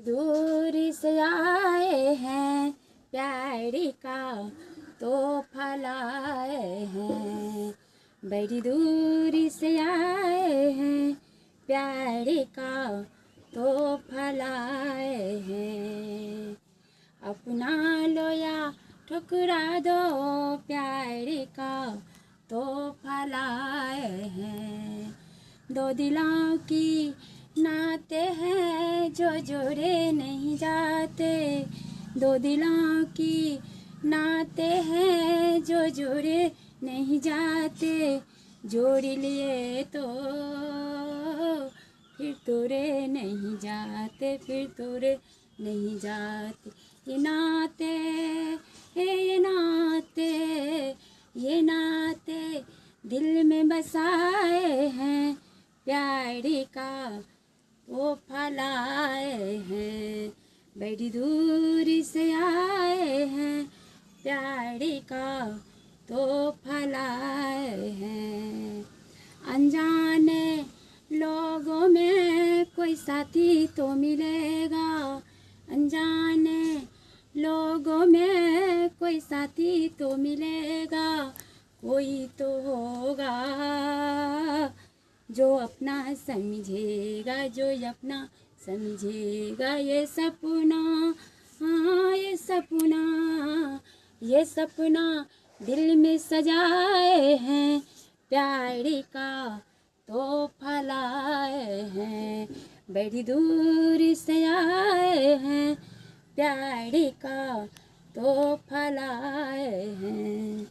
दूर से आए हैं प्यारी का तोहफा लाए हैं। बड़ी दूर से आए हैं प्यारी का तोहफा लाए हैं। अपना लो या ठुकरा दो प्यारी का तोहफा लाए हैं। दो दिलों की नाते हैं जो जोड़े नहीं जाते। दो दिलों की नाते हैं जो जोड़े नहीं जाते। जोड़ लिए तो फिर तोड़े नहीं जाते, फिर तोड़े नहीं जाते। ये नाते ये नाते ये नाते दिल में बसाए हैं प्यारी का तोहफा लाए हैं। बड़ी दूर से आए हैं प्यारी का तोहफा लाए हैं। अनजाने लोगों में कोई साथी तो मिलेगा। अनजाने लोगों में कोई साथी तो मिलेगा। कोई तो होगा जो अपना समझेगा, जो अपना समझेगा। ये सपना हाँ ये सपना, ये सपना दिल में सजाए हैं प्यारी का तोहफा लाए हैं। बड़ी दूर से आए हैं प्यारी का तोहफा लाए हैं।